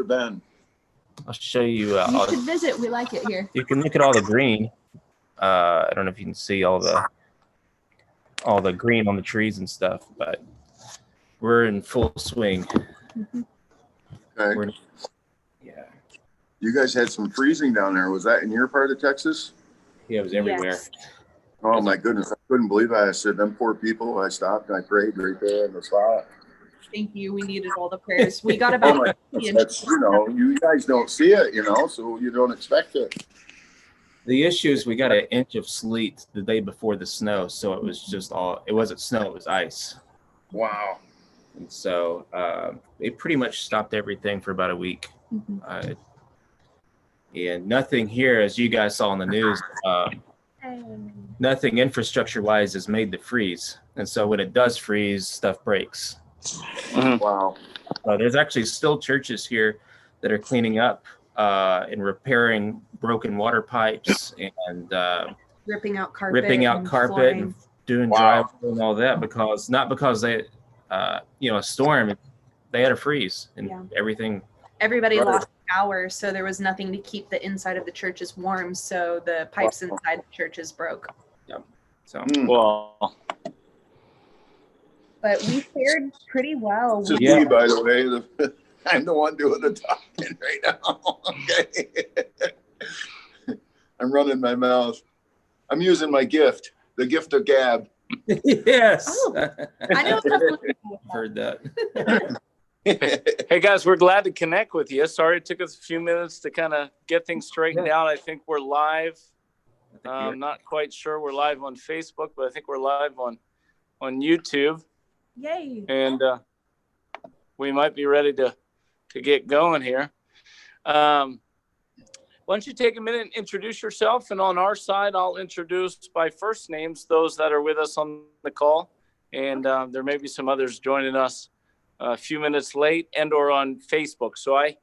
never been. I'll show you. You should visit. We like it here. You can look at all the green. I don't know if you can see all the green on the trees and stuff, but we're in full swing. Mm-hmm. Okay. Yeah. You guys had some freezing down there. Was that in your part of Texas? Yeah, it was everywhere. Yes. Oh my goodness. I couldn't believe it. I said, them poor people. I stopped and I prayed right there in the spot. Thank you. We needed all the prayers. We got about. Oh my goodness. That's, you know, you guys don't see it, you know, so you don't expect it. The issue is we got an inch of sleet the day before the snow, so it was just it wasn't snow, it was ice. Wow. And so it pretty much stopped everything for about a week. Mm-hmm. And nothing here, as you guys saw on the news, nothing infrastructure-wise is made to freeze. And so when it does freeze, stuff breaks. Mm-hmm. Wow. There's actually still churches here that are cleaning up and repairing broken water pipes and ripping out carpet and doing drywall and all that not because they a storm, they had a freeze and everybody lost power, so there was nothing to keep the inside of the churches warm, so the pipes inside the churches broke. Yep. So well, but we fared pretty well. This is me, by the way. I'm the one doing the talking right now. Okay. I'm running my mouth. I'm using my gift, the gift of gab. Yes. Oh, I know a couple of people heard that. Hey guys, we're glad to connect with you. Sorry it took us a few minutes to kind of get things straightened out. I think we're live. I'm not quite sure we're live on Facebook, but I think we're live on YouTube. Yay. And we might be ready to get going here. Why don't you take a minute and introduce yourself? And on our side, I'll introduce by first names those that are with us on the call. And there may be some others joining us a few minutes late and or on Facebook. So I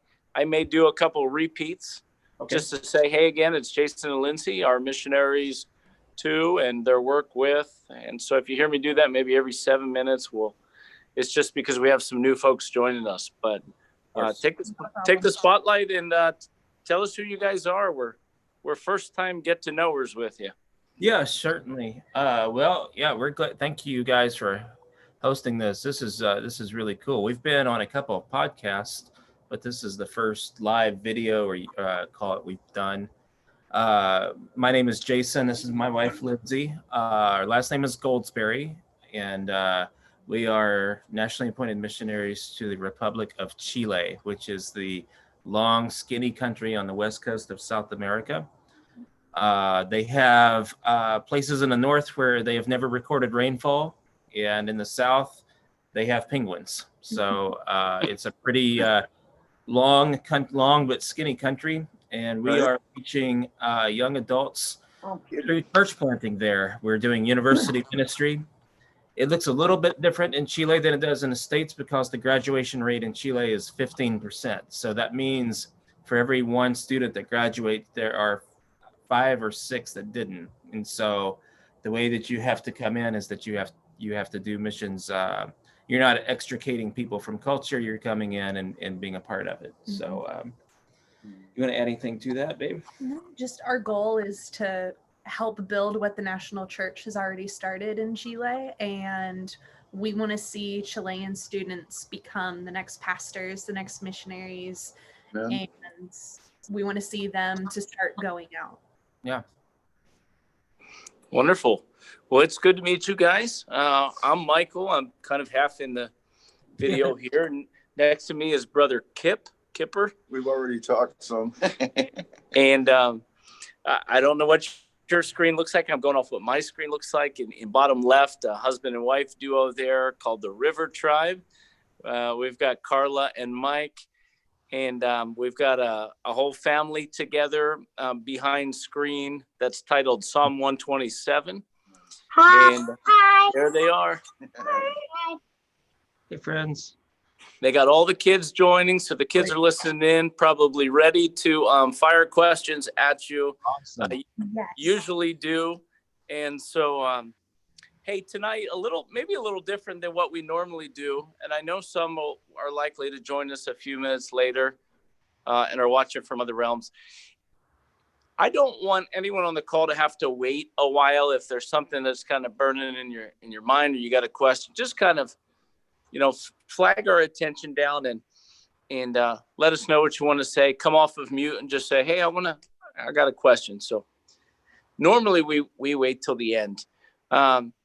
may do a couple repeats just to say, hey, again, it's Jason and Lindsay, our missionaries to and their work with. And so if you hear me do that, maybe every 7 minutes, it's just because we have some new folks joining us. But take the spotlight and tell us who you guys are. We're first time get to knowers with you. Yeah, certainly. We're glad. Thank you guys for hosting this. This is really cool. We've been on a couple of podcasts, but this is the first live video or call it we've done. My name is Jason. This is my wife, Lindsay. Our last name is Goldsberry, and we are nationally appointed missionaries to the Republic of Chile, which is the long, skinny country on the west coast of South America. They have places in the north where they have never recorded rainfall, and in the south, they have penguins. So it's a pretty long but skinny country, and we are reaching young adults through church planting there. We're doing university ministry. It looks a little bit different in Chile than it does in the States because the graduation rate in Chile is 15%. So that means for every one student that graduates, there are 5 or 6 that didn't. And so the way that you have to come in is that you have to do missions. You're not extricating people from culture. You're coming in and being a part of it. Mm-hmm. So you want to add anything to that, babe? No, just our goal is to help build what the national church has already started in Chile, and we want to see Chilean students become the next pastors, the next missionaries, and we want to see them to start going out. Yeah. Wonderful. Well, it's good to meet you guys. I'm Michael. I'm kind of half in the video here. And next to me is brother Kipper. We've already talked some. And I don't know what your screen looks like. I'm going off what my screen looks like. In bottom left, a husband and wife duo there called the River Tribe. We've got Carla and Mike. And we've got a whole family together behind screen that's titled Psalm 127. Hi. And there they are. Hi. Hey, friends. They got all the kids joining, so the kids are listening in, probably ready to fire questions at you. Awesome. Usually do. And so, hey, tonight maybe a little different than what we normally do. And I know some are likely to join us a few minutes later. and are watching from other realms. I don't want anyone on the call to have to wait a while. If there's something that's kind of burning in your mind, or you got a question, just kind of, flag our attention down and let us know what you want to say. Come off of mute and just say, hey, I got a question. So normally we wait till the end.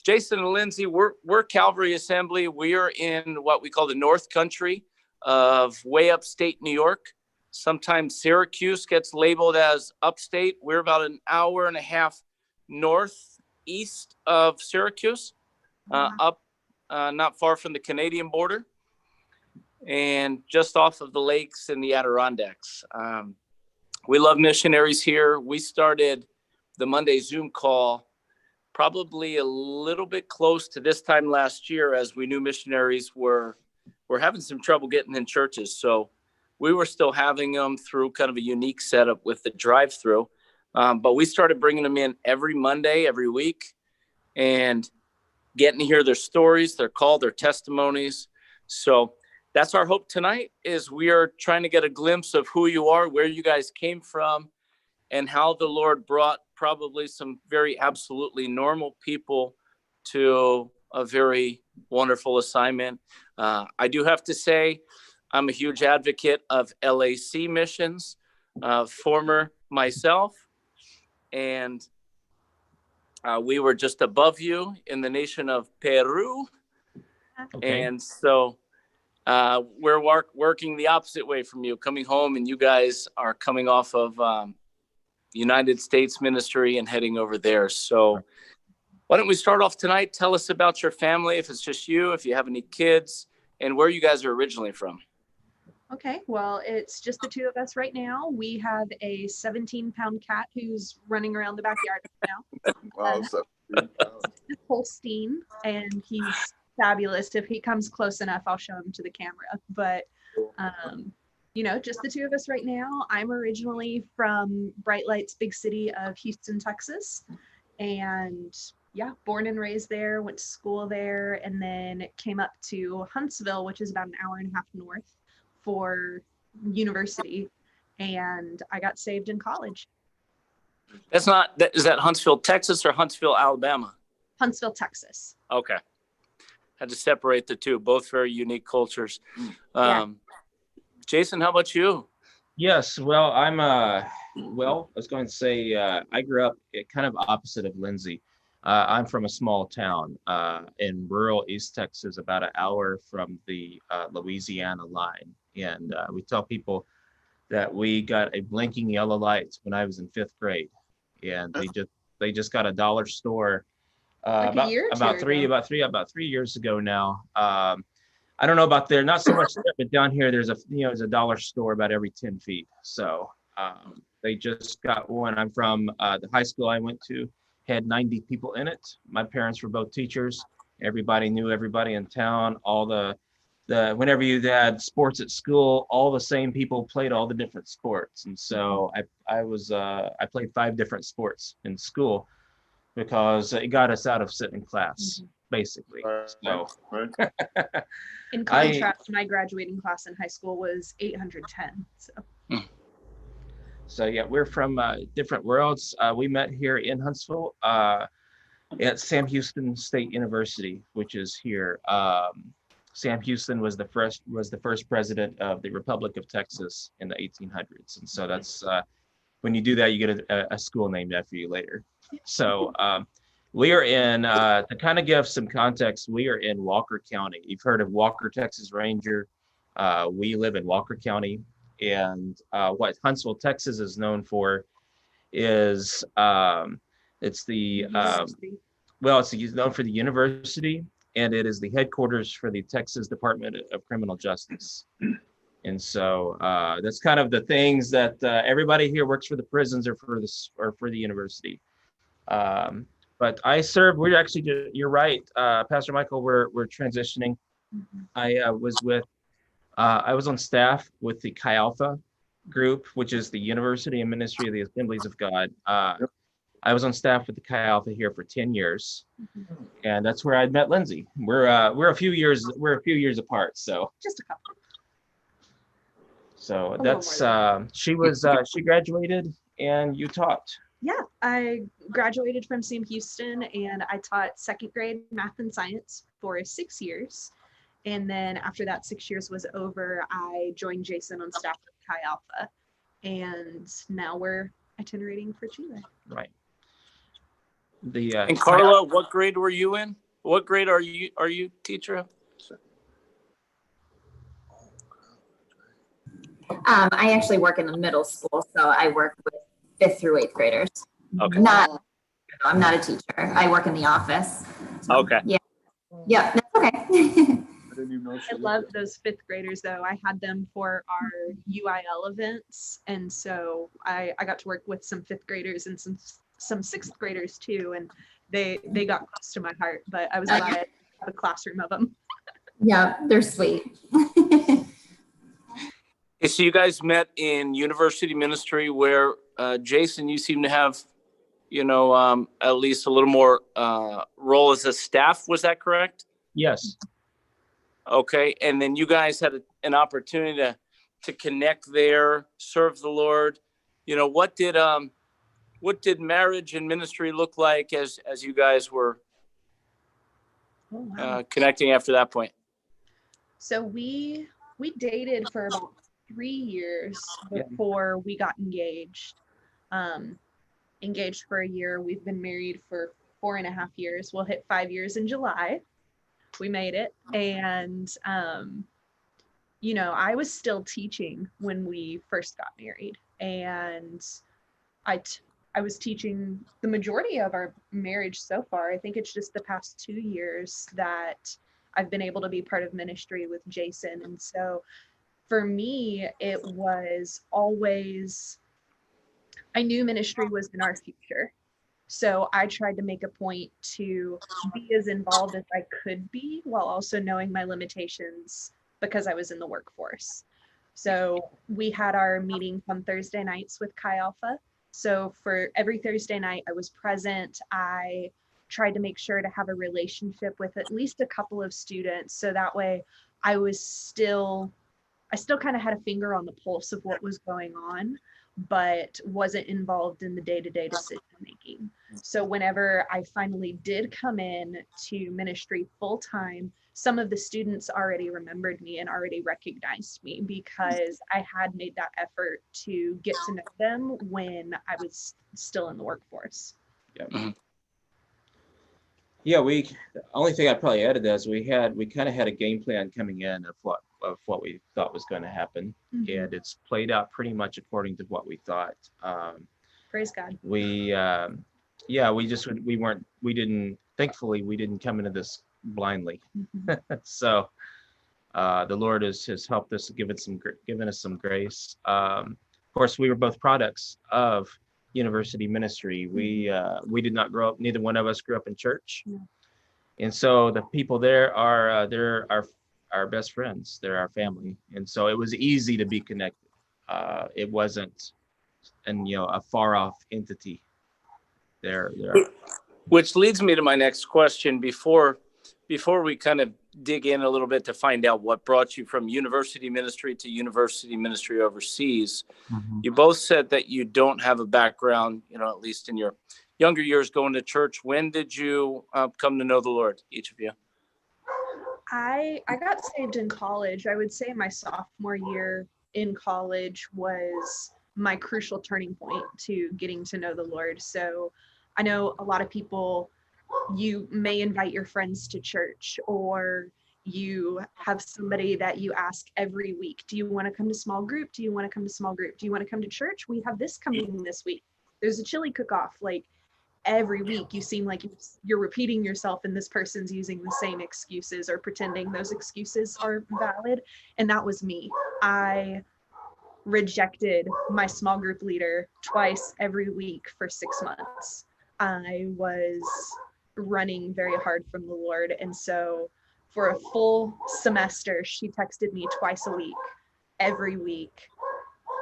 Jason and Lindsay, we're Calvary Assembly. We are in what we call the North Country of way upstate New York. Sometimes Syracuse gets labeled as upstate. We're about an hour and a half northeast of Syracuse, up not far from the Canadian border, and just off of the lakes in the Adirondacks. We love missionaries here. We started the Monday Zoom call probably a little bit close to this time last year, as we knew missionaries were having some trouble getting in churches. So we were still having them through kind of a unique setup with the drive-through. But we started bringing them in every Monday, every week, and getting to hear their stories, their call, their testimonies. So that's our hope tonight, is we are trying to get a glimpse of who you are, where you guys came from, and how the Lord brought probably some very absolutely normal people to a very wonderful assignment. I do have to say, I'm a huge advocate of LAC missions, former myself, and we were just above you in the nation of Peru. Okay. And so we're working the opposite way from you, coming home, and you guys are coming off of United States ministry and heading over there. So why don't we start off tonight? Tell us about your family, if it's just you, if you have any kids, and where you guys are originally from. Okay, well, it's just the two of us right now. We have a 17-pound cat who's running around the backyard now. Wow, so Holstein, and he's fabulous. If he comes close enough, I'll show him to the camera. But just the two of us right now. I'm originally from Bright Lights, big city of Houston, Texas, and born and raised there. Went to school there, and then came up to Huntsville, which is about an hour and a half north, for university, and I got saved in college. Is that Huntsville, Texas, or Huntsville, Alabama? Huntsville, Texas. Okay. Had to separate the two, both very unique cultures. Jason, how about you? Yes, well, I was going to say, I grew up kind of opposite of Lindsay. I'm from a small town in rural East Texas, about an hour from the Louisiana line. And we tell people that we got a blinking yellow light when I was in 5th grade, and they just got a dollar store about 3 years ago now. I don't know about there, not so much there, but down here there's a dollar store about every 10 feet. So they just got one. I'm from the high school I went to, had 90 people in it. My parents were both teachers. Everybody knew everybody in town. All the whenever you had sports at school, all the same people played all the different sports. And so I played 5 different sports in school because it got us out of sitting in class, basically. So in contrast, my graduating class in high school was 810. So yeah, we're from different worlds. We met here in Huntsville at Sam Houston State University, which is here. Sam Houston was the first president of the Republic of Texas in the 1800s, and so that's when you do that, you get a school named after you later. So we are in to kind of give some context. We are in Walker County. You've heard of Walker, Texas Ranger. We live in Walker County. And what Huntsville, Texas is known for is it's known for the university, and it is the headquarters for the Texas Department of Criminal Justice. And so that's kind of the things that everybody here works for the prisons or for the university. But I serve. We're actually, you're right, Pastor Michael. We're transitioning. I was on staff with the Chi Alpha group, which is the University and Ministry of the Assemblies of God. I was on staff with the Chi Alpha here for 10 years, and that's where I met Lindsay. We're a few years apart, so just a couple. So little that's more she graduated and you taught. Yeah, I graduated from Sam Houston and I taught second grade math and science for 6 years. And then after that 6 years was over, I joined Jason on staff with Chi Alpha. And now we're itinerating for Chile. Right. The And Carla, what grade were you in? What grade are you teacher? I actually work in the middle school, so I work with 5th through 8th graders. Okay. I'm not a teacher. I work in the office. Okay. Yeah, that's okay. I didn't even know she I love those 5th graders though. I had them for our UIL events. And so I got to work with some 5th graders and some 6th graders too. And they got close to my heart, but I was glad I had a classroom of them. Yeah, they're sweet. Okay, so you guys met in university ministry where Jason, you seem to have, at least a little more role as a staff. Was that correct? yes. Okay. And then you guys had an opportunity to connect there, serve the Lord. What did marriage and ministry look like as you guys were Oh, wow. connecting after that point? So we dated for about 3 years before we got engaged. Engaged for a year. We've been married for 4.5 years. We'll hit 5 years in July. We made it. And, I was still teaching when we first got married. And I was teaching the majority of our marriage so far. I think it's just the past 2 years that I've been able to be part of ministry with Jason. And so for me, it was always, I knew ministry was in our future. So I tried to make a point to be as involved as I could be while also knowing my limitations because I was in the workforce. So we had our meetings on Thursday nights with Chi Alpha. So for every Thursday night, I was present. I tried to make sure to have a relationship with at least a couple of students. So that way I still kind of had a finger on the pulse of what was going on, but wasn't involved in the day-to-day decision making. So whenever I finally did come in to ministry full-time, some of the students already remembered me and already recognized me because I had made that effort to get to know them when I was still in the workforce. Yeah. Mm-hmm. Yeah, the only thing I'd probably add to that is we kind of had a game plan coming in of what we thought was going to happen, and it's played out pretty much according to what we thought. Praise God. Thankfully we didn't come into this blindly. So the Lord has helped us, given us some grace. Of course, we were both products of university ministry. We did not grow up, neither one of us grew up in church. No. And so the people there are they're our best friends. They're our family. And so it was easy to be connected. It wasn't a far off entity. Which leads me to my next question before we kind of dig in a little bit to find out what brought you from university ministry to university ministry overseas. You both said that you don't have a background, at least in your younger years going to church. When did you come to know the Lord, each of you? I got saved in college. I would say my sophomore year in college was my crucial turning point to getting to know the Lord. So I know a lot of people, you may invite your friends to church, or you have somebody that you ask every week, do you want to come to small group? Do you want to come to small group? Do you want to come to church? We have this coming this week. There's a chili cook-off. Like every week you seem like you're repeating yourself and this person's using the same excuses or pretending those excuses are valid. And that was me. I rejected my small group leader twice every week for 6 months. I was running very hard from the Lord. And so for a full semester, she texted me twice a week, every week,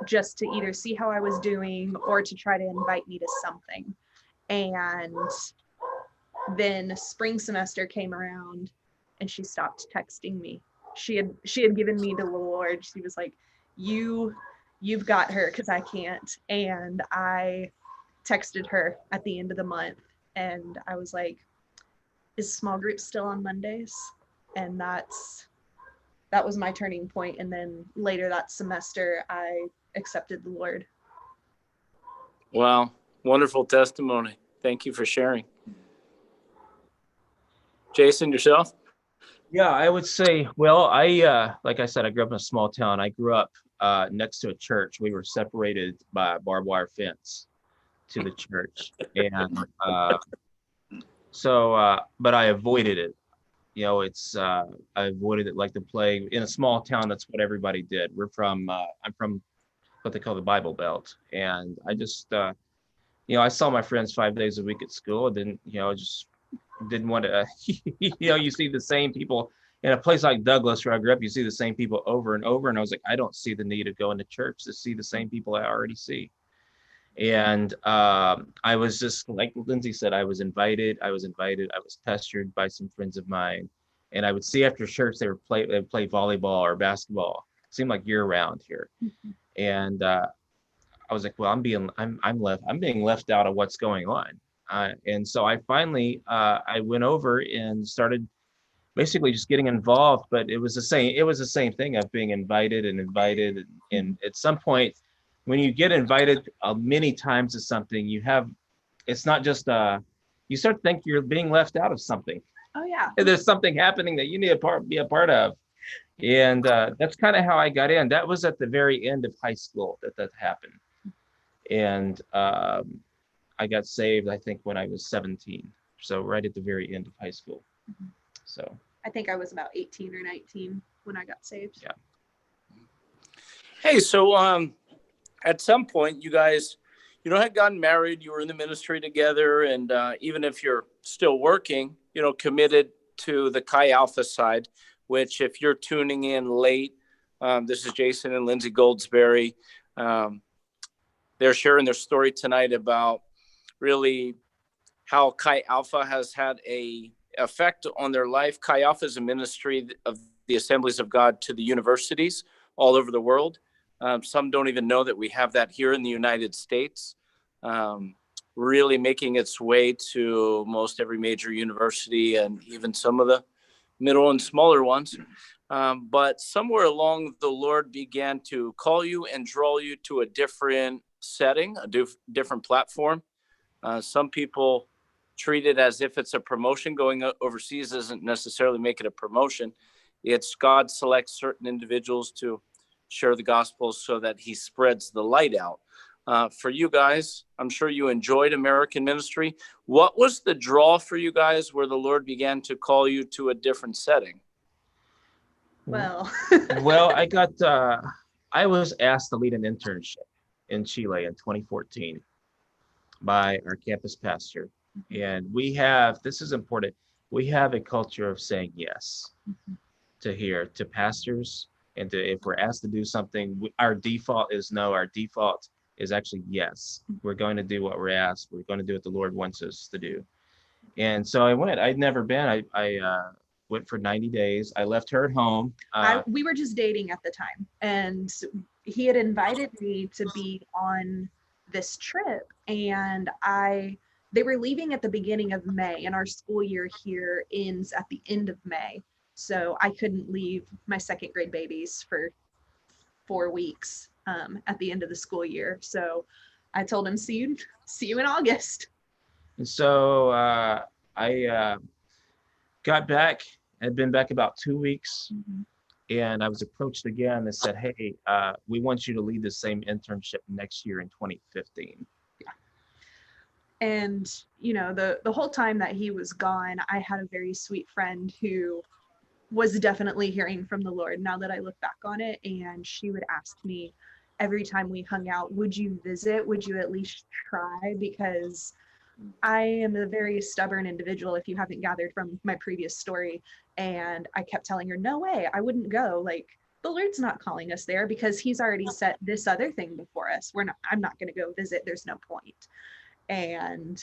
just to either see how I was doing or to try to invite me to something. And then spring semester came around and she stopped texting me. She had given me to the Lord. She was like, you've got her because I can't. And I texted her at the end of the month and I was like, is small group still on Mondays? And that was my turning point. And then later that semester, I accepted the Lord. Wow. Wonderful testimony. Thank you for sharing. Jason, yourself? Yeah, I would say, well, like I said, I grew up in a small town. I grew up next to a church. We were separated by a barbed wire fence to the church. And but I avoided it. You know, I avoided it like the plague. In a small town, that's what everybody did. I'm from what they call the Bible Belt. And I just, I saw my friends 5 days a week at school. And then, just didn't want to, you see the same people in a place like Douglas where I grew up, you see the same people over and over. And I was like, I don't see the need of going to church to see the same people I already see. And I was just, like Lindsay said, I was invited, I was pestered by some friends of mine. And I would see after church, they'd play volleyball or basketball. It seemed like year round here. Mm-hmm. And I was like, well, I'm being left out of what's going on. And so I finally, I went over and started basically just getting involved, but it was the same thing of being invited. And at some point, when you get invited many times to something, it's not just, you start to think you're being left out of something. Oh yeah. And there's something happening that you need to be a part of. And that's kind of how I got in. That was at the very end of high school that happened. And I got saved, I think, when I was 17. So right at the very end of high school. Mm-hmm. So I think I was about 18 or 19 when I got saved. Yeah. Hey, so at some point, you guys, had gotten married, you were in the ministry together, and even if you're still working, committed to the Chi Alpha side, which if you're tuning in late, this is Jason and Lindsay Goldsberry. They're sharing their story tonight about really how Chi Alpha has had a effect on their life. Chi Alpha is a ministry of the Assemblies of God to the universities all over the world. Some don't even know that we have that here in the United States, really making its way to most every major university and even some of the middle and smaller ones. But somewhere along, the Lord began to call you and draw you to a different setting, a different platform. Some people treat it as if it's a promotion. Going overseas doesn't necessarily make it a promotion. It's God selects certain individuals to share the gospel so that he spreads the light out. For you guys, I'm sure you enjoyed American ministry. What was the draw for you guys where the Lord began to call you to a different setting? Well, I was asked to lead an internship in Chile in 2014 by our campus pastor. And this is important, we have a culture of saying yes to pastors. And if we're asked to do something, our default is no. Our default is actually yes. We're going to do what we're asked. We're going to do what the Lord wants us to do. And so I went. I'd never been. I went for 90 days. I left her at home. We were just dating at the time, and he had invited me to be on this trip, and they were leaving at the beginning of May, and our school year here ends at the end of May. So I couldn't leave my second grade babies for 4 weeks at the end of the school year. So I told him, see you in August. And so I got back. I'd been back about 2 weeks. Mm-hmm. And I was approached again and said, hey, we want you to lead the same internship next year in 2015. Yeah. And, the whole time that he was gone, I had a very sweet friend who was definitely hearing from the Lord now that I look back on it. And she would ask me every time we hung out, would you visit? Would you at least try? Because I am a very stubborn individual, if you haven't gathered from my previous story. And I kept telling her, no way, I wouldn't go. Like, the Lord's not calling us there because he's already set this other thing before us. I'm not going to go visit. There's no point. And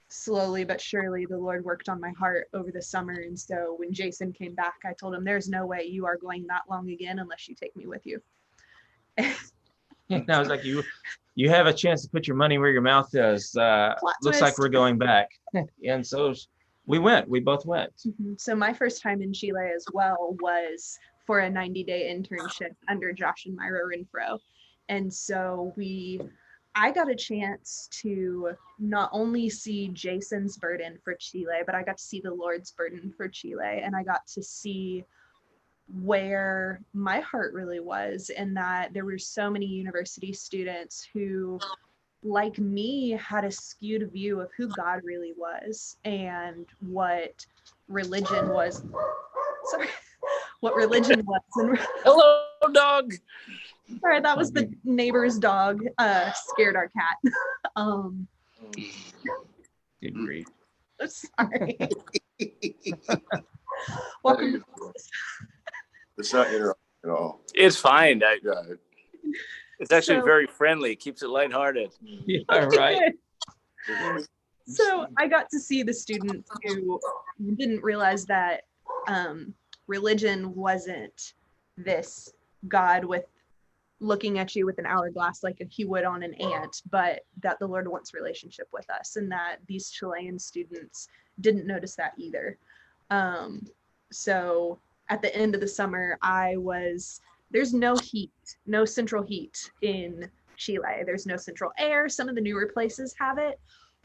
slowly but surely, the Lord worked on my heart over the summer. And so when Jason came back, I told him, there's no way you are going that long again unless you take me with you. And I was like, you have a chance to put your money where your mouth is. Looks like we're going back. And so we both went. So my first time in Chile as well was for a 90-day internship under Josh and Myra Renfro. And so I got a chance to not only see Jason's burden for Chile, but I got to see the Lord's burden for Chile. And I got to see where my heart really was, in that there were so many university students who, like me, had a skewed view of who God really was and what religion was. Sorry, what religion was. And Hello, dog. sorry, that was the neighbor's dog. Scared our cat. Good grief. Sorry. Welcome. It's not interrupting at all. It's fine. Yeah. It's actually very friendly. It keeps it lighthearted. Yeah, right. So I got to see the students who didn't realize that religion wasn't this God with looking at you with an hourglass like he would on an ant, but that the Lord wants relationship with us, and that these Chilean students didn't notice that either. So at the end of the summer, there's no heat, no central heat in Chile. There's no central air. Some of the newer places have it,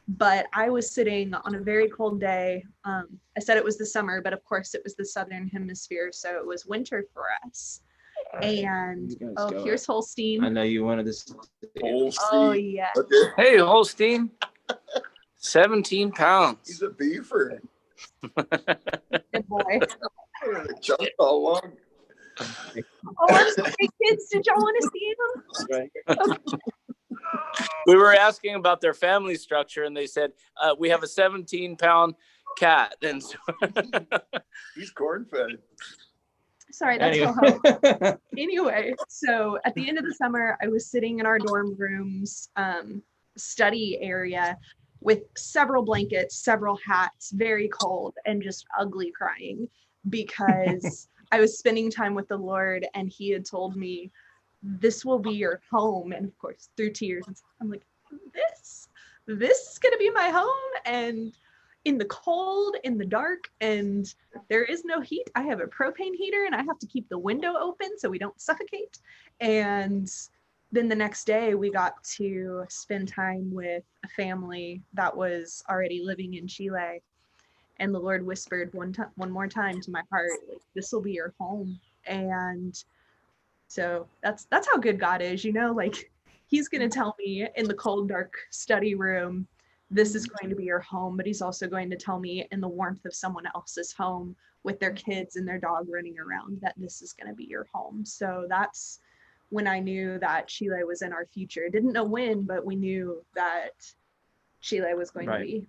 but I was sitting on a very cold day. I said it was the summer, but of course it was the Southern Hemisphere, so it was winter for us. And here's Holstein. I know you wanted this. Holstein. Oh yeah. Okay. Hey, Holstein. 17 pounds. He's a beaver. Good boy. Jump all along. Oh, I'm sorry, kids. Did y'all want to see them? Okay. We were asking about their family structure, and they said, we have a 17-pound cat. And so He's corn-fed. Sorry, that's Anyway. Anyway, so at the end of the summer, I was sitting in our dorm room's study area with several blankets, several hats, very cold, and just ugly crying because I was spending time with the Lord, and he had told me, this will be your home. And of course, through tears, I'm like, this is going to be my home. And in the cold, in the dark, and there is no heat. I have a propane heater, and I have to keep the window open so we don't suffocate. And then the next day we got to spend time with a family that was already living in Chile. And the Lord whispered one more time to my heart, like, this will be your home. And so that's how good God is, like he's going to tell me in the cold, dark study room, this is going to be your home, but he's also going to tell me in the warmth of someone else's home with their kids and their dog running around that this is going to be your home. So that's when I knew that Chile was in our future. Didn't know when, but we knew that Chile was going to be.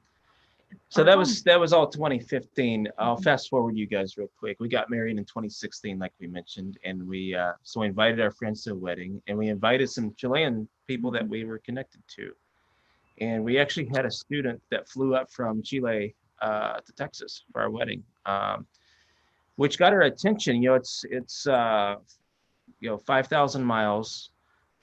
So that was all 2015. I'll fast forward you guys real quick. We got married in 2016, like we mentioned, and we invited our friends to a wedding, and we invited some Chilean people that we were connected to. And we actually had a student that flew up from Chile to Texas for our wedding, which got our attention. It's 5,000 miles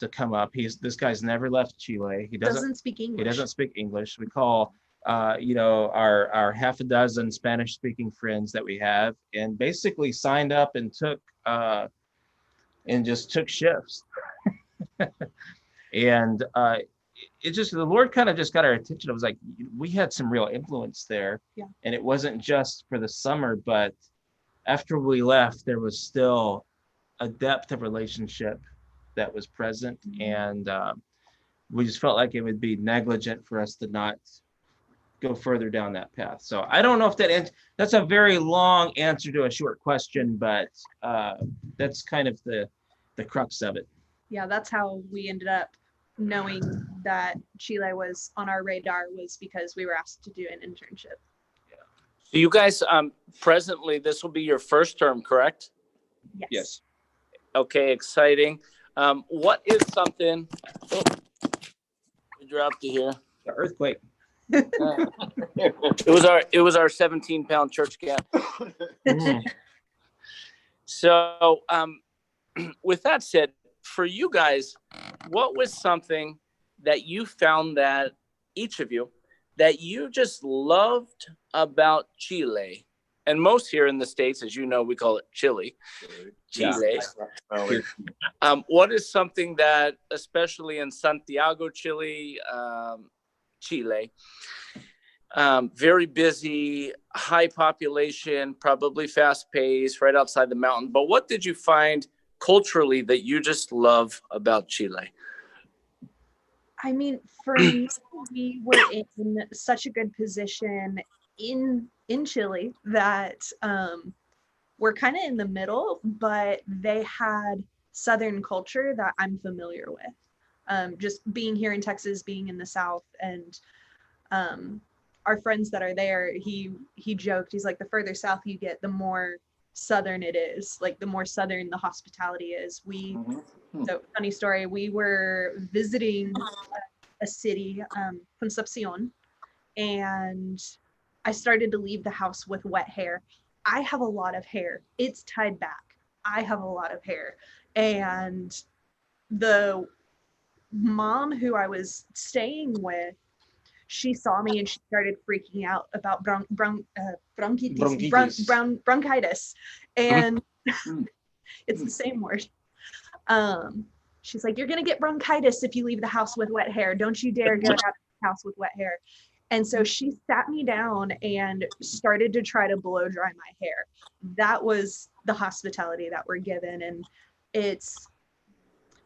to come up. This guy's never left Chile. He doesn't speak English. He doesn't speak English. We call our half a dozen Spanish speaking friends that we have, and basically signed up and took shifts. And the Lord kind of just got our attention. It was like we had some real influence there. Yeah. And it wasn't just for the summer, but after we left, there was still a depth of relationship that was present. And we just felt like it would be negligent for us to not go further down that path. So I don't know if that's a very long answer to a short question, but that's kind of the crux of it. Yeah, that's how we ended up knowing that Chile was on our radar, was because we were asked to do an internship. So you guys, presently, this will be your first term, correct? Yes. Okay, exciting. What is something? Oh, we dropped it here. The earthquake. It was our 17-pound church cat. Mm. So, with that said, for you guys, what was something that you found that each of you that you just loved about Chile? And most here in the States, as you know, we call it Chile. Chile. What is something that, especially in Santiago, Chile, Chile, very busy, high population, probably fast paced, right outside the mountain. But what did you find culturally that you just love about Chile? I mean, for me, we were in such a good position in Chile that we're kind of in the middle, but they had Southern culture that I'm familiar with. Just being here in Texas, being in the South, and our friends that are there, he joked, he's like, the further south you get, the more Southern it is, like the more Southern the hospitality is. So funny story, we were visiting a city, Concepcion, and I started to leave the house with wet hair. I have a lot of hair. It's tied back. I have a lot of hair. And the mom who I was staying with, she saw me and she started freaking out about bronchitis. And it's the same word. She's like, you're going to get bronchitis if you leave the house with wet hair. Don't you dare go out of the house with wet hair. And so she sat me down and started to try to blow dry my hair. That was the hospitality that we're given. And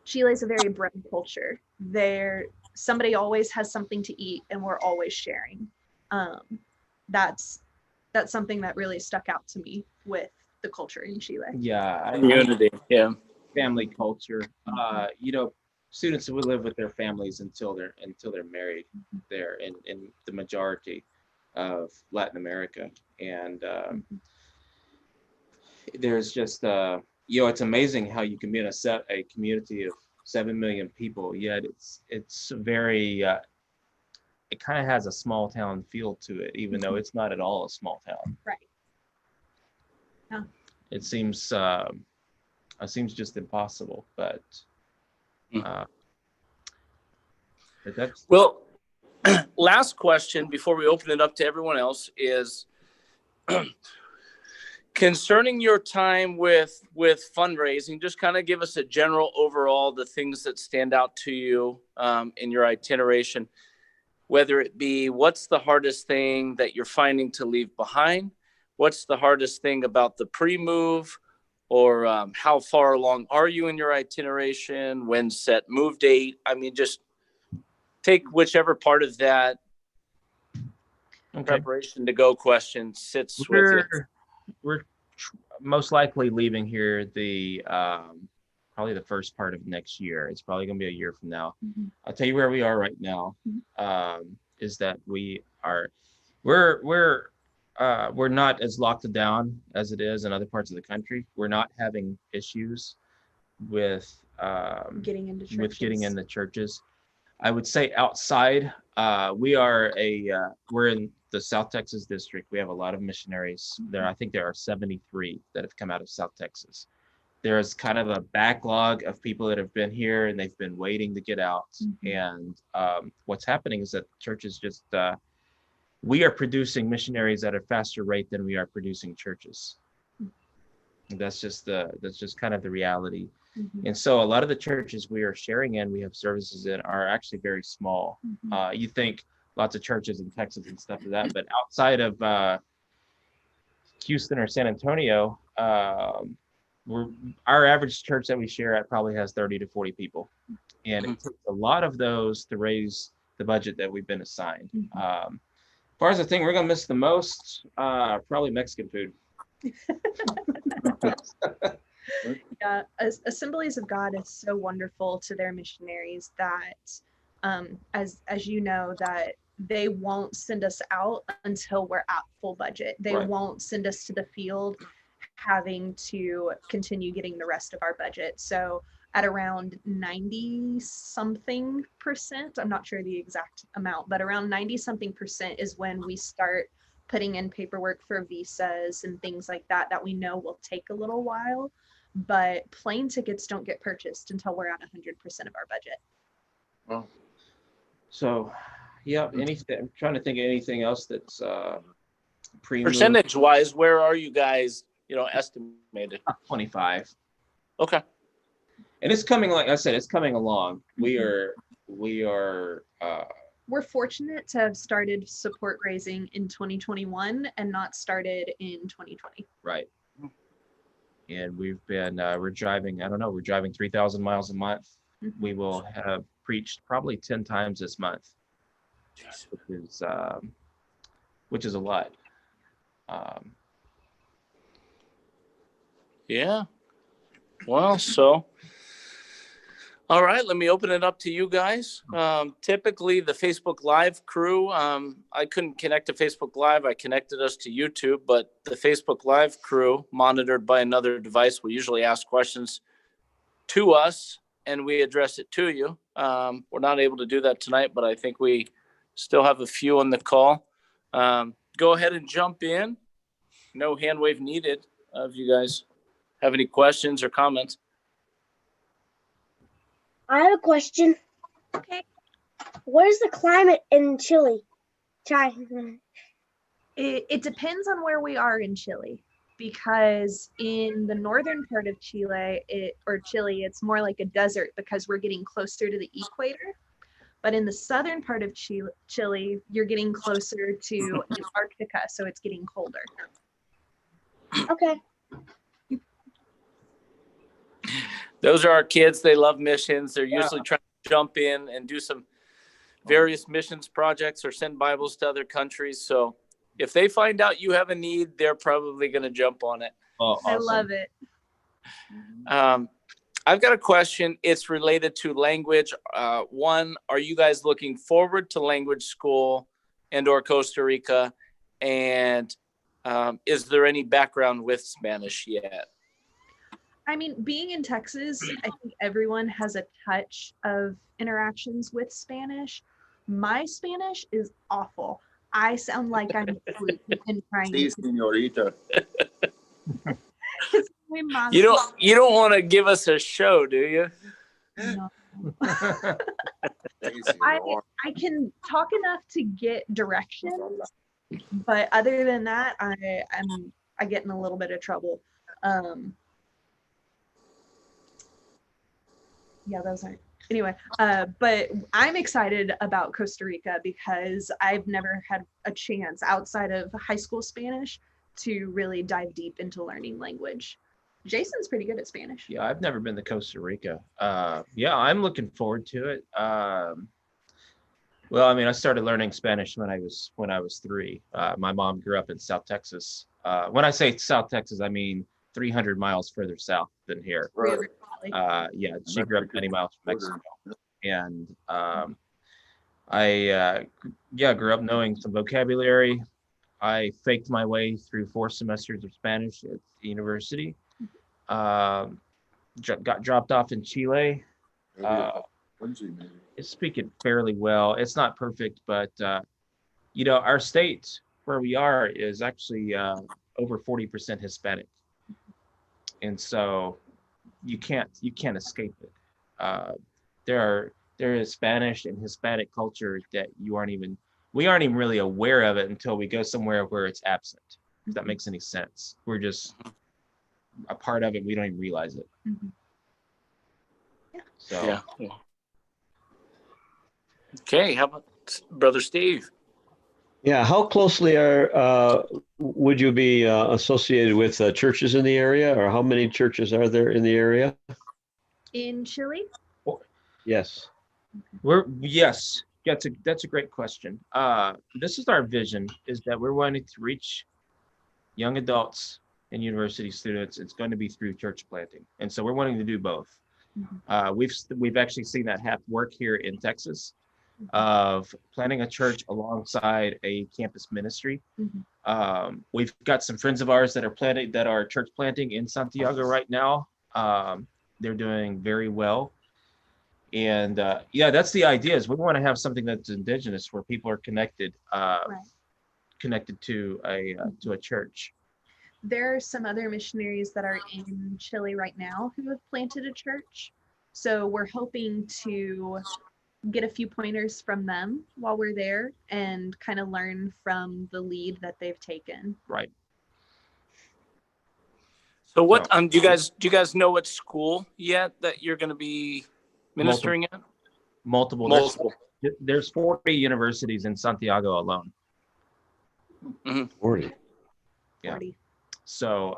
Chile's a very bread culture. Somebody always has something to eat and we're always sharing. That's something that really stuck out to me with the culture in Chile. Yeah. Community. Yeah. Family culture. Students will live with their families until they're married there in the majority of Latin America. And there's just it's amazing how you can be in a community of 7 million people, yet it's very it kind of has a small town feel to it, even though it's not at all a small town. Right. Yeah. It seems just impossible, but that's well. Last question before we open it up to everyone else is concerning your time with fundraising. Just kind of give us a general overall, the things that stand out to you in your itineration, whether it be what's the hardest thing that you're finding to leave behind, what's the hardest thing about the pre-move, or how far along are you in your itineration, when set move date. I mean, just take whichever part of that preparation to go question sits with you. We're most likely leaving here probably the first part of next year. It's probably going to be a year from now. I'll tell you where we are right now. Is that we're not as locked down as it is in other parts of the country. We're not having issues with Getting into churches. I would say outside, we're in the South Texas district. We have a lot of missionaries there. I think there are 73 that have come out of South Texas. There's kind of a backlog of people that have been here and they've been waiting to get out. And what's happening is that churches just, we are producing missionaries at a faster rate than we are producing churches. That's just kind of the reality. And so a lot of the churches we are sharing in, we have services in, are actually very small. You think lots of churches in Texas and stuff like that, but outside of Houston or San Antonio, our average church that we share at probably has 30 to 40 people. And it takes a lot of those to raise the budget that we've been assigned. As far as the thing we're going to miss the most, probably Mexican food. Yeah, Assemblies of God is so wonderful to their missionaries that, as you know, that they won't send us out until we're at full budget. They won't send us to the field having to continue getting the rest of our budget. So at around 90-something%, I'm not sure the exact amount, but around 90-something% is when we start putting in paperwork for visas and things like that we know will take a little while. but plane tickets don't get purchased until we're at 100% of our budget. Well, so, yeah, anything, I'm trying to think of anything else that's pre-move. Percentage wise, where are you guys, estimated? 25. Okay. And it's coming, like I said, it's coming along. We're fortunate to have started support raising in 2021 and not started in 2020. right. And we've been, we're driving 3,000 miles a month. We will have preached probably 10 times this month, which is a lot. Yeah. Well, all right, let me open it up to you guys. Typically, the Facebook Live crew, I couldn't connect to Facebook Live. I connected us to YouTube, but the Facebook Live crew, monitored by another device, will usually ask questions to us, and we address it to you. We're not able to do that tonight, but I think we still have a few on the call. Go ahead and jump in. No hand wave needed if you guys have any questions or comments. I have a question. Okay. What is the climate in Chile? It depends on where we are in Chile, because in the northern part of Chile, it's more like a desert because we're getting closer to the equator. But in the southern part of Chile, you're getting closer to Antarctica, so it's getting colder. Okay. Those are our kids. They love missions. They're usually trying to jump in and do some various missions projects or send Bibles to other countries. So if they find out you have a need, they're probably going to jump on it. Oh, awesome. I love it. I've got a question. It's related to language. One, are you guys looking forward to language school and/or Costa Rica? And is there any background with Spanish yet? I mean, being in Texas, I think everyone has a touch of interactions with Spanish. My Spanish is awful. I sound like I'm asleep and trying Sí, señorita. You don't want to give us a show, do you? No. Sí, I señor. can talk enough to get directions, but other than that, I get in a little bit of trouble. Yeah, those aren't. Anyway, but I'm excited about Costa Rica because I've never had a chance outside of high school Spanish to really dive deep into learning language. Jason's pretty good at Spanish. Yeah, I've never been to Costa Rica. Yeah, I'm looking forward to it. Well, I mean, I started learning Spanish when I was 3. My mom grew up in South Texas. When I say South Texas, I mean 300 miles further south than here. Right. Yeah, she grew up many miles from Mexico, and I grew up knowing some vocabulary. I faked my way through 4 semesters of Spanish at the university. Got dropped off in Chile. It's speaking fairly well. It's not perfect, but our state where we are is actually over 40% Hispanic, and so you can't escape it. There is Spanish and Hispanic culture that we aren't even really aware of it until we go somewhere where it's absent. If that makes any sense, we're just a part of it. We don't even realize it. Mm-hmm. Yeah. So. Yeah. Okay, how about Brother Steve? Yeah, how closely would you be associated with churches in the area, or how many churches are there in the area? In Chile? Yes. Yes, that's a great question. This is our vision, is that we're wanting to reach young adults and university students. It's going to be through church planting, and so we're wanting to do both. We've actually seen that work here in Texas, of planting a church alongside a campus ministry. We've got some friends of ours that are church planting in Santiago right now. They're doing very well. And that's the idea, is we want to have something that's indigenous, where people are connected, connected to a church. there are some other missionaries that are in Chile right now who have planted a church. So we're hoping to get a few pointers from them while we're there and kind of learn from the lead that they've taken. Right. So what do you guys know what school yet that you're going to be ministering at? Multiple. Multiple. There's 40 universities in Santiago alone. 40. Yeah. 40. So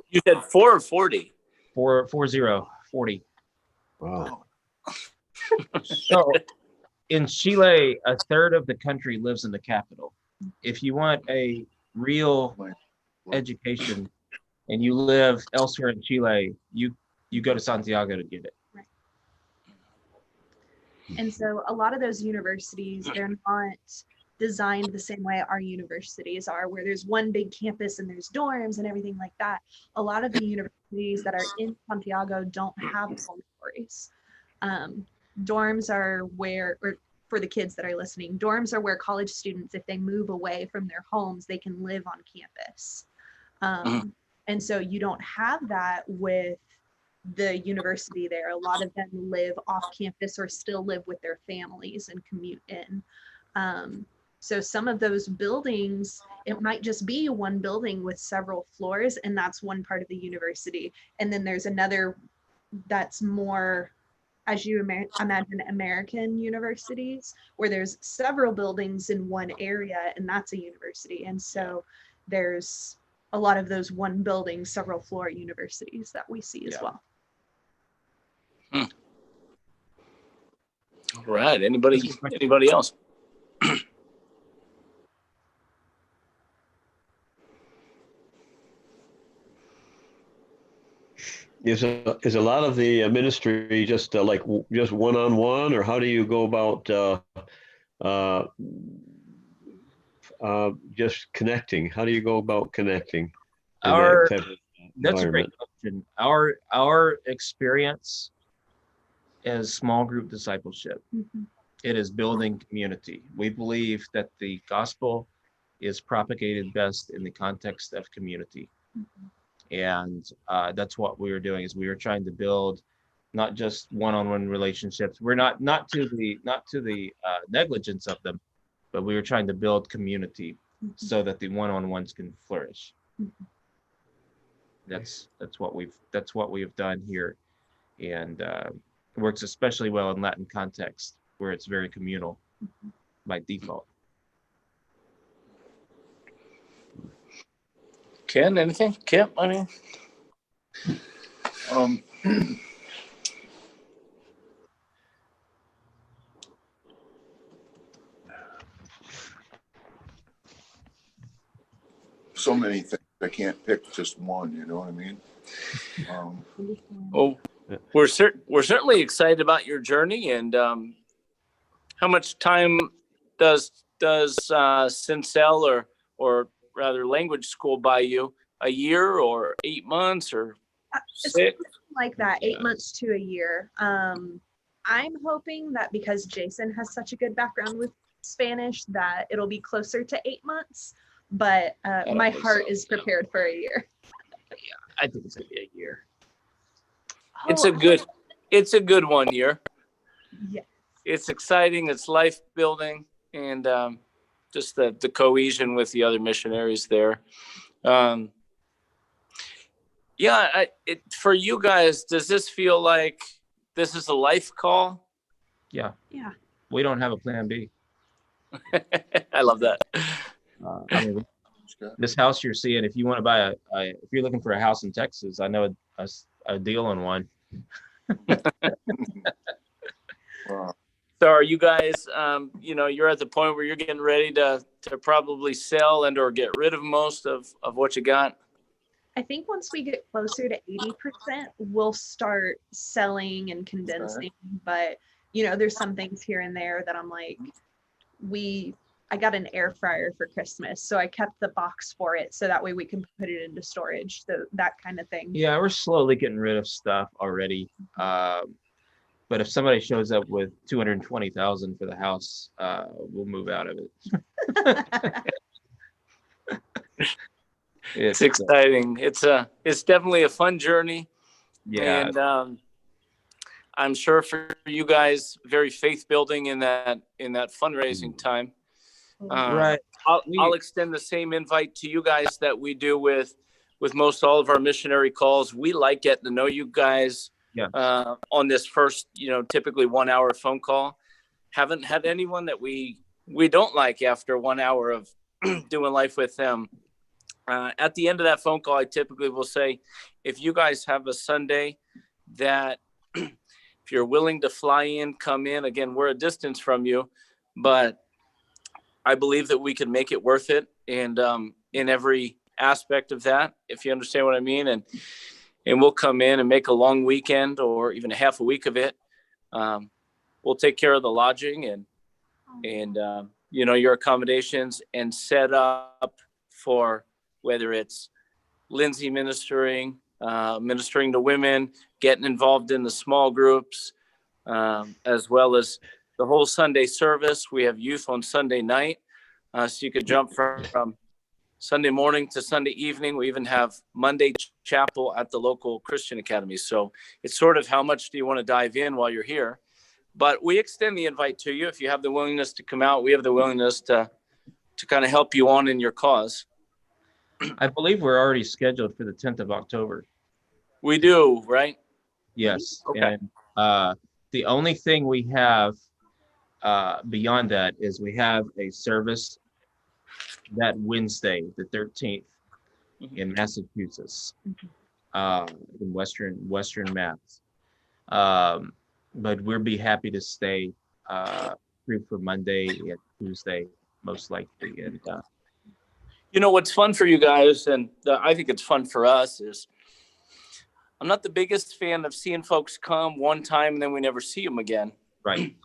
You said 4 or 40? 40. Wow. So in Chile, a third of the country lives in the capital. If you want a real education and you live elsewhere in Chile, you go to Santiago to get it. Right. And so a lot of those universities, they're not designed the same way our universities are, where there's one big campus and there's dorms and everything like that. A lot of the universities that are in Santiago don't have dormitories. Dorms are where, or for the kids that are listening, dorms are where college students, if they move away from their homes, they can live on campus. And so you don't have that with the university there. A lot of them live off campus or still live with their families and commute in. So some of those buildings, it might just be one building with several floors, and that's one part of the university. And then there's another that's more, as you imagine, American universities, where there's several buildings in one area, and that's a university. And so there's a lot of those one building, several floor universities that we see as well. All right. Anybody else? Is a lot of the ministry just just one-on-one, or how do you go about just connecting? How do you go about connecting? That's a great question. Our experience is small group discipleship. It is building community. We believe that the gospel is propagated best in the context of community. And that's what we were doing, is we were trying to build not just one-on-one relationships. We're not to the negligence of them, but we were trying to build community so that the one-on-ones can flourish. That's what we've done here, and it works especially well in Latin context where it's very communal by default. Ken, anything? Kip, I mean, so many things. I can't pick just one. You know what I mean? well, we're certainly excited about your journey. And how much time does Sincel or rather language school buy you? A year or 8 months or 6? Like that, 8 months to a year. I'm hoping that because Jason has such a good background with Spanish that it'll be closer to 8 months, but my heart is prepared for a year. I think it's gonna be a year. It's a good 1 year. Yeah. It's exciting. It's life building, and just the cohesion with the other missionaries there. For you guys, does this feel like this is a life call? Yeah. Yeah. We don't have a plan B. I love that. I mean, this house you're seeing, if you want to buy if you're looking for a house in Texas, I know a deal on one. Wow. So are you guys, you're at the point where you're getting ready to probably sell and or get rid of most of what you got? I think once we get closer to 80%, we'll start selling and condensing. But, there's some things here and there that I'm like, I got an air fryer for Christmas, so I kept the box for it so that way we can put it into storage, so that kind of thing. Yeah, we're slowly getting rid of stuff already. But if somebody shows up with $220,000 for the house, we'll move out of it. It's exciting. It's definitely a fun journey. Yeah. And I'm sure for you guys, very faith building in that fundraising time. Right. I'll extend the same invite to you guys that we do with most all of our missionary calls. We like getting to know you guys on this first, typically 1 hour phone call. Haven't had anyone that we don't like after 1 hour of doing life with them. At the end of that phone call, I typically will say, if you guys have a Sunday that if you're willing to fly in, come in. Again, we're a distance from you, but I believe that we can make it worth it. And in every aspect of that, if you understand what I mean, and we'll come in and make a long weekend or even a half a week of it. We'll take care of the lodging and your accommodations and set up for whether it's Lindsay ministering to women, getting involved in the small groups, as well as the whole Sunday service. We have youth on Sunday night, so you could jump from Sunday morning to Sunday evening. We even have Monday chapel at the local Christian academy. So it's sort of how much do you want to dive in while you're here? But we extend the invite to you. If you have the willingness to come out, we have the willingness to kind of help you on in your cause. I believe we're already scheduled for the 10th of October. We do, right? Yes. Okay. And the only thing we have beyond that is we have a service that Wednesday, the 13th, in Massachusetts, in Western Mass. But we'll be happy to stay through for Monday and Tuesday, most likely. And what's fun for you guys, and I think it's fun for us, is I'm not the biggest fan of seeing folks come one time and then we never see them again. Right.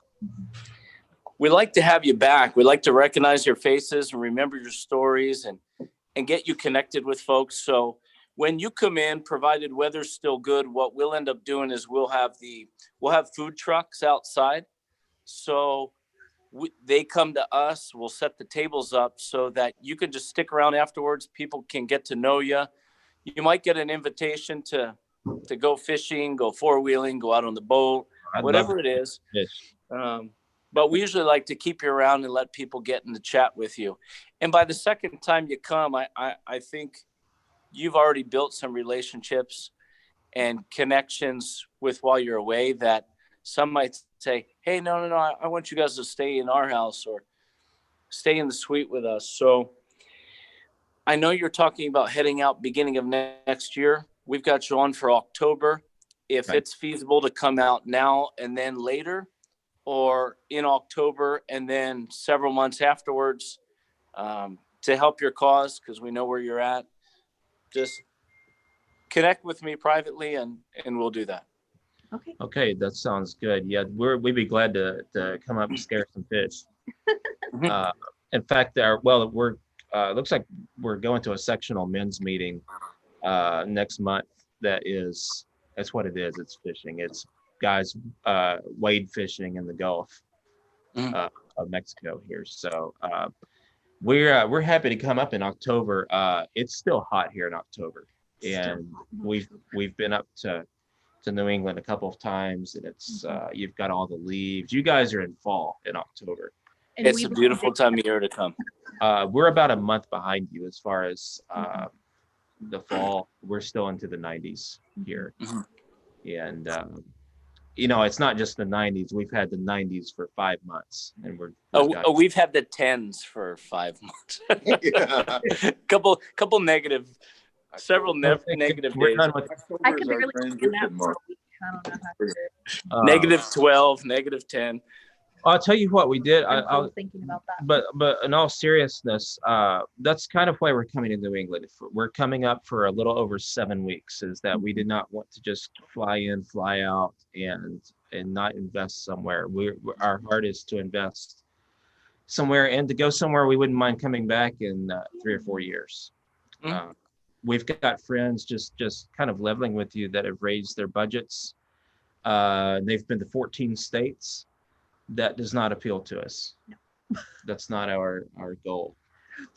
We like to have you back. We like to recognize your faces and remember your stories and get you connected with folks. So when you come in, provided weather's still good, what we'll end up doing is we'll have food trucks outside. So they come to us, we'll set the tables up so that you can just stick around afterwards. People can get to know you. You might get an invitation to go fishing, go four-wheeling, go out on the boat, whatever it is. Yes. But we usually like to keep you around and let people get in the chat with you. And by the second time you come, I think you've already built some relationships and connections with while you're away that some might say, hey, no, I want you guys to stay in our house or stay in the suite with us. So I know you're talking about heading out beginning of next year. We've got you on for October. If Right. it's feasible to come out now and then later, or in October and then several months afterwards, to help your cause, because we know where you're at, just connect with me privately and we'll do that. Okay, that sounds good. Yeah, we'd be glad to come up and scare some fish. In fact, we're looks like we're going to a sectional men's meeting next month. That's what it is. It's fishing. It's guys wade fishing in the Gulf of Mexico here. So we're happy to come up in October. It's still hot here in October, and we've been up to New England a couple of times, and it's you've got all the leaves. You guys are in fall in October. And It's a beautiful time of year to come. We're about a month behind you as far as the fall. We're still into the 90s here, and it's not just the 90s. We've had the 90s for 5 months, and we've had the 10s for 5 months. couple negative. Several negative days. I can barely stand that for a week. I don't know how to do it. Negative 12, negative 10. I'll tell you what we did. I'm thinking about that. But in all seriousness, that's kind of why we're coming to New England. We're coming up for a little over 7 weeks. Is that we did not want to just fly in, fly out, and not invest somewhere. Our heart is to invest somewhere and to go somewhere we wouldn't mind coming back in 3 or 4 years. We've got friends just kind of leveling with you that have raised their budgets. They've been to 14 states. That does not appeal to us. No. That's not our goal.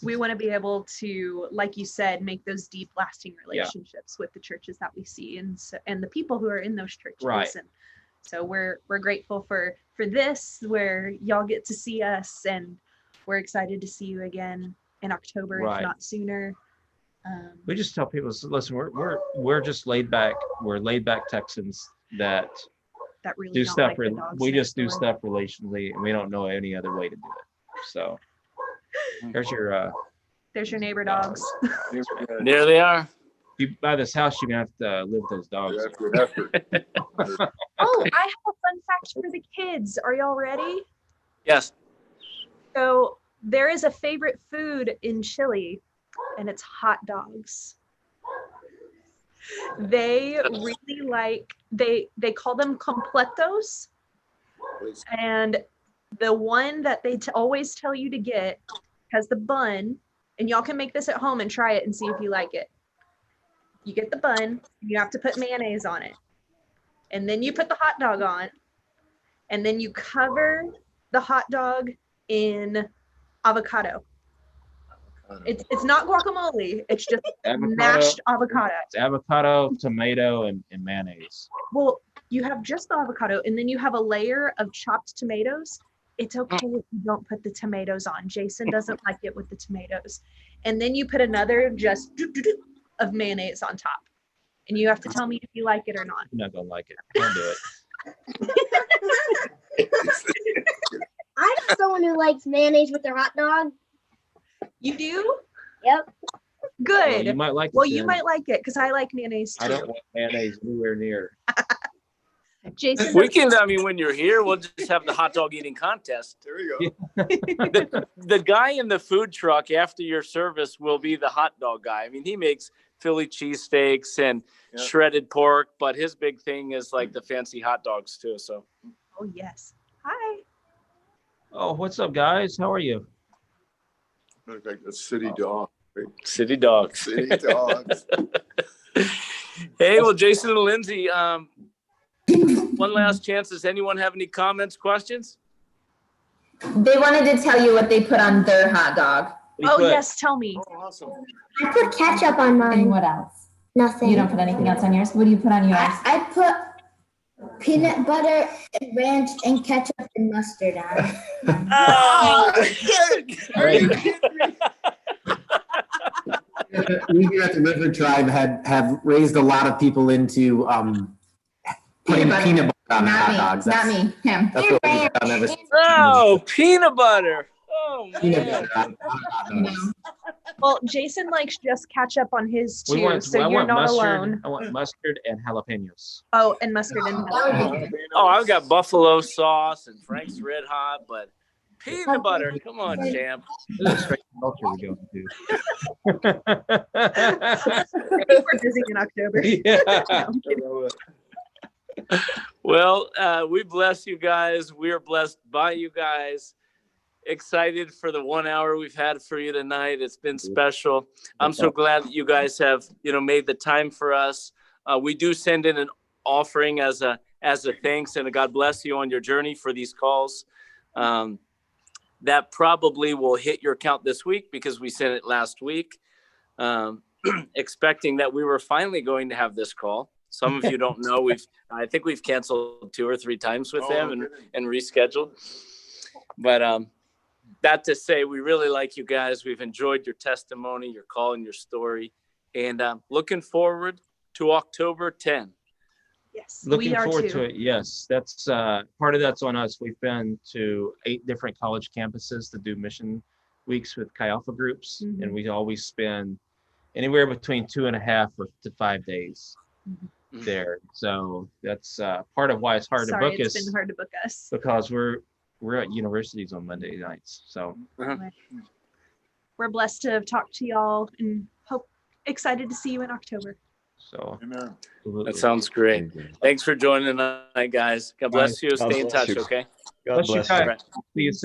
We want to be able to, like you said, make those deep, lasting relationships with the churches that we see, and the people who are in those churches. Right. And so we're grateful for this, where y'all get to see us, and we're excited to see you again in October, Right. if not sooner. We just tell people, listen, we're just laid back. We're laid back Texans that really do don't stuff. like the dogs We next just do door. stuff relationally, and we don't know any other way to do it. So there's your neighbor dogs. There they are. you buy this house, you're gonna have to live with those dogs. Oh, I have a fun fact for the kids. Are y'all ready? Yes. So there is a favorite food in Chile, and it's hot dogs. They really like, they call them completos, and the one that they always tell you to get has the bun, and y'all can make this at home and try it and see if you like it. You get the bun, you have to put mayonnaise on it, and then you put the hot dog on, and then you cover the hot dog in avocado. It's not guacamole, it's just mashed avocado. It's avocado, tomato, and mayonnaise. Well, you have just the avocado, and then you have a layer of chopped tomatoes. It's okay if you don't put the tomatoes on. Jason doesn't like it with the tomatoes. And then you put another just of mayonnaise on top. And you have to tell me if you like it or not. I'm not gonna like it. Don't do it. I'm someone who likes mayonnaise with their hot dog. You do? Yep. Good. Well, you might like it. Well, you might like it because I like mayonnaise too. I don't want mayonnaise anywhere near. Jason, We can, I mean, when you're here, we'll just have the hot dog eating contest. There you go. The guy in the food truck after your service will be the hot dog guy. I mean, he makes Philly cheesesteaks and shredded pork, but his big thing is like the fancy hot dogs too. So. Oh yes. Hi. Oh, what's up, guys? How are you? Look like a city dog. Right? City dogs. City dogs. Hey, well, Jason and Lindsay, one last chance. Does anyone have any comments, questions? They wanted to tell you what they put on their hot dog. Oh yes, tell me. Oh, awesome. I put ketchup on And mine. what else? Nothing. You don't put anything else on yours? What do you put on yours? I put peanut butter and ranch and ketchup and mustard on. Oh, We here at the River Tribe have raised a lot of people into putting peanut butter on their hot dogs. Not me, him. That's what we've done ever since. Oh, peanut butter. Oh, Peanut man. butter on hot dogs. Well, Jason likes just ketchup on his too, I so you're want not mustard. alone. I want mustard and jalapenos. Oh, and mustard and Oh, I've got buffalo sauce and Frank's Red Hot, but peanut butter. Come on, champ. This is a straight culture we're going to. I think we're busy in October. Yeah. No, I'm kidding. Well, we bless you guys. We are blessed by you guys. Excited for the 1 hour we've had for you tonight. It's been special. I'm so glad that you guys have, made the time for us. We do send in an offering as a thanks, and a God bless you on your journey for these calls. That probably will hit your account this week because we sent it last week, expecting that we were finally going to have this call. Some of you don't know. I think we've canceled 2 or 3 times with them and rescheduled. But that to say, we really like you guys. We've enjoyed your testimony, your call, and your story, and looking forward to October 10. Yes, Looking we are forward too. to it. Yes, that's part of that's on us. We've been to 8 different college campuses to do mission weeks with Chi Alpha groups, and we always spend anywhere between 2.5 to 5 days there. So that's part of why it's hard to book us. It's been hard to book us because we're at universities on Monday nights. So we're blessed to have talked to y'all and excited to see you in October. So that sounds great. Thanks for joining tonight, guys. God bless you. Stay in touch, okay? God bless you. See you soon.